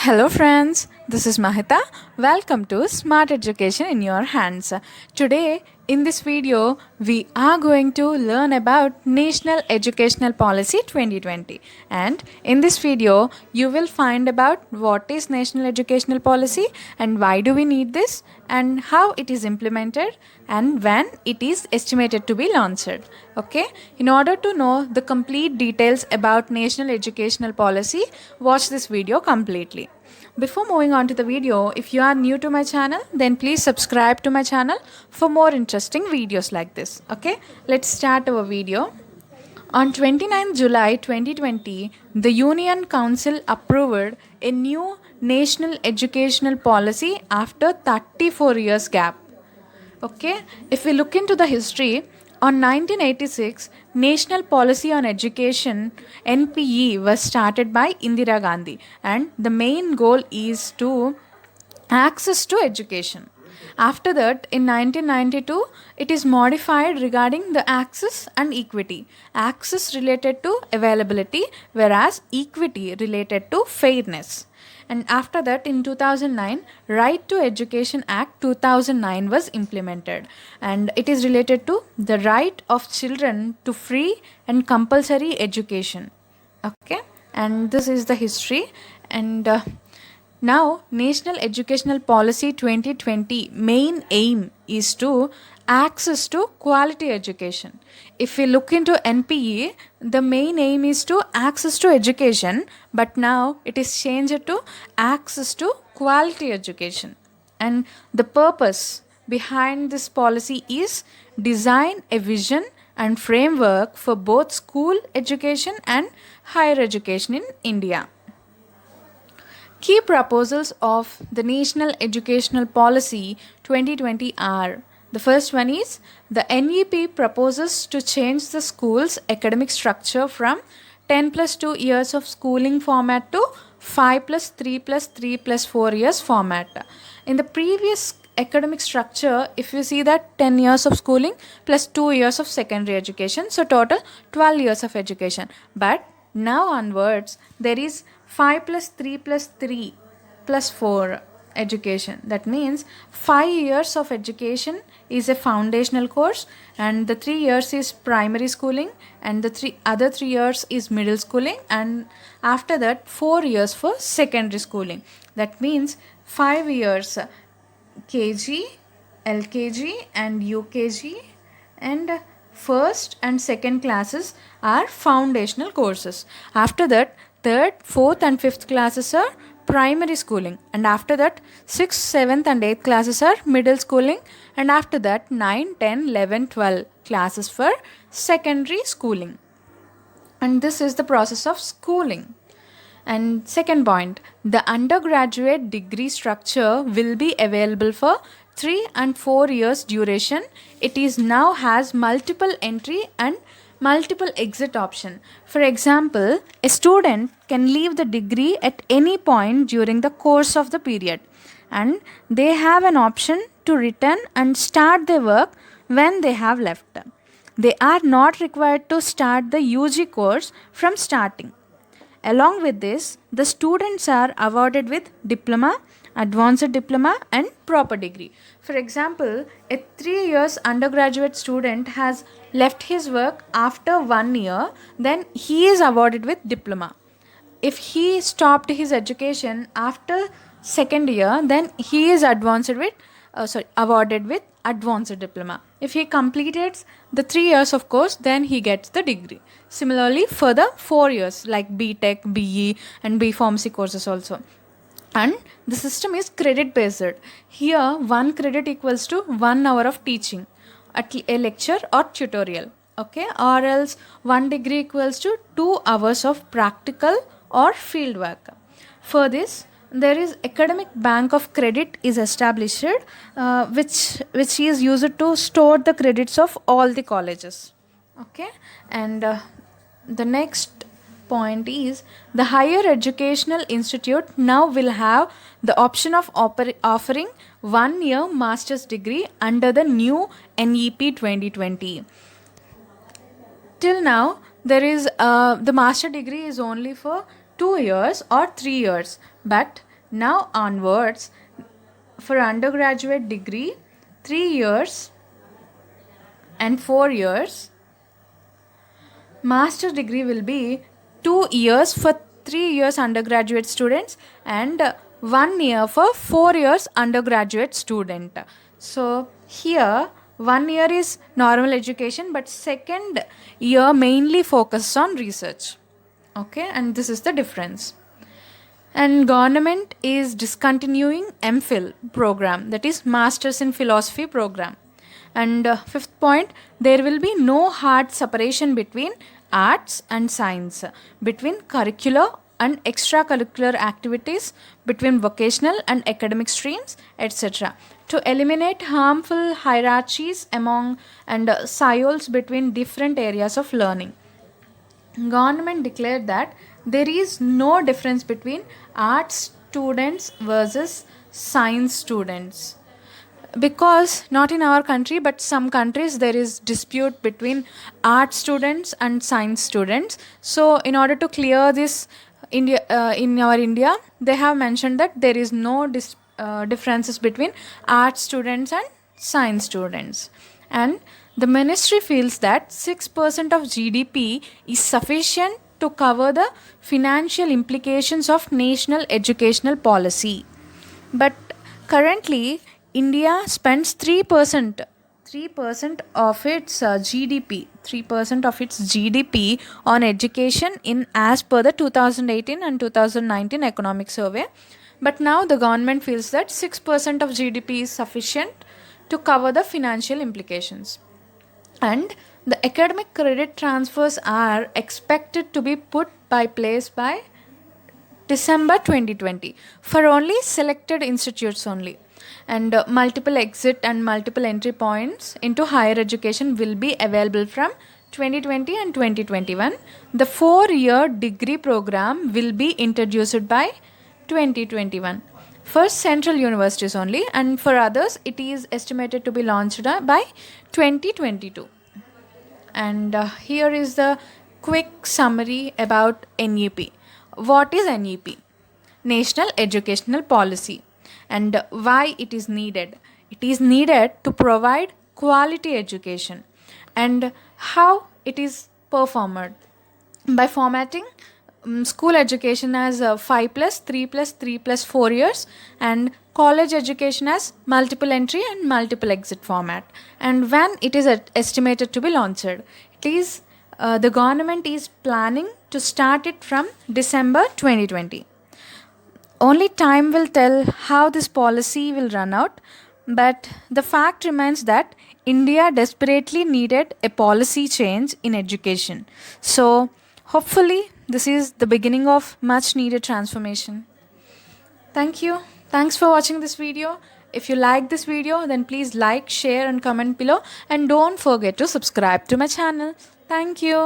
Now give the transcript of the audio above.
Hello, friends. This is Mahita. Welcome to Smart Education in Your Hands. Today, in this video, we are going to learn about National Educational Policy 2020. And in this video, you will find about what is National Educational Policy and why do we need this and how it is implemented and when it is estimated to be launched. Okay? In order to know the complete details about National Educational Policy, watch this video completely. Before moving on to the video, if you are new to my channel, then please subscribe to my channel for more interesting videos like this. Okay, let's start our video. On 29 July 2020, the Union Council approved a new national educational policy after 34 years gap. Okay, if we look into the history, on 1986, National Policy on Education (NPE) was started by Indira Gandhi, and the main goal is to access to education. After that, in 1992, it is modified regarding the access and equity. Access related to availability, whereas equity related to fairness. And after that, in 2009, Right to Education Act 2009 was implemented, and it is related to the right of children to free and compulsory education. Okay, and this is the history. And now, National Educational Policy 2020 main aim is to access to quality education. If we look into NPE, the main aim is to access to education, but now it is changed to access to quality education. And the purpose behind this policy is design a vision and framework for both school education and higher education in India. Key proposals of the National Educational Policy 2020 are: the first one is the NEP proposes to change the school's academic structure from 10 plus 2 years of schooling format to 5 plus 3 plus 3 plus 4 years format. In the previous academic structure, if you see that 10 years of schooling plus 2 years of secondary education, so total 12 years of education. But now onwards, there is 5 plus 3 plus 3 plus 4 education. That means 5 years of education is a foundational course, and the 3 years is primary schooling, and the other 3 years is middle schooling, and after that 4 years for secondary schooling. That means 5 years KG, LKG and UKG, and first and second classes are foundational courses. After that, third, fourth and fifth classes are primary schooling, and after that 6th, 7th and 8th classes are middle schooling, and after that 9, 10, 11, 12 classes for secondary schooling. And this is the process of schooling. And second point, the undergraduate degree structure will be available for 3 and 4 years duration. It is now has multiple entry and multiple exit option. For example, a student can leave the degree at any point during the course of the period, and they have an option to return and start their work when they have left. They are not required to start the UG course from starting. Along with this, the students are awarded with diploma, advanced diploma and proper degree. For example, a 3 years undergraduate student has left his work after 1 year, then he is awarded with diploma. If he stopped his education after second year, then he is awarded with advanced diploma. If he completed the 3 years of course, then he gets the degree. Similarly, for the 4 years like BTech, BE and B Pharmacy courses also. And the system is credit based. Here 1 credit equals to 1 hour of teaching at a lecture or tutorial. Okay, or else 1 degree equals to 2 hours of practical or field work. For this, there is academic bank of credit is established, which is used to store the credits of all the colleges. Okay, and the next point is the higher educational institute now will have the option of offering 1 year master's degree under the new NEP 2020. Till now, there is the master degree is only for 2 years or 3 years, but Now onwards, for undergraduate degree, 3 years and 4 years. Master degree will be 2 years for 3 years undergraduate students and 1 year for 4 years undergraduate student. So here 1 year is normal education, but second year mainly focuses on research. Okay, and this is the difference. And government is discontinuing MPhil program, that is Masters in Philosophy program. And fifth point, there will be no hard separation between arts and science, between curricular and extracurricular activities, between vocational and academic streams, etc. To eliminate harmful hierarchies among and silos between different areas of learning. Government declared that there is no difference between arts students versus science students, because not in our country but some countries there is dispute between art students and science students. So in order to clear this, in our India they have mentioned that there is no differences between art students and science students. And the ministry feels that 6% of GDP is sufficient to cover the financial implications of national educational policy. But currently, India spends 3% of its GDP, 3% of its GDP on education in as per the 2018 and 2019 economic survey. But now the government feels that 6% of GDP is sufficient to cover the financial implications. And the academic credit transfers are expected to be put by place by December 2020 for only selected institutes only. And multiple exit and multiple entry points into higher education will be available from 2020 and 2021. The 4-year degree program will be introduced by 2021 for central universities only, and for others it is estimated to be launched by 2022. And here is the quick summary about NEP. What is NEP? National Educational Policy. And why it is needed? It is needed to provide quality education. And how it is performed? By formatting school education as 5 plus 3 plus 3 plus 4 years, and college education as multiple entry and multiple exit format. And when it is estimated to be launched, it is the government is planning to start it from December 2020. Only time will tell how this policy will run out, but the fact remains that India desperately needed a policy change in education. So, hopefully, this is the beginning of much needed transformation. Thank you. Thanks for watching this video. If you like this video, then please like, share, and comment below. And don't forget to subscribe to my channel. Thank you.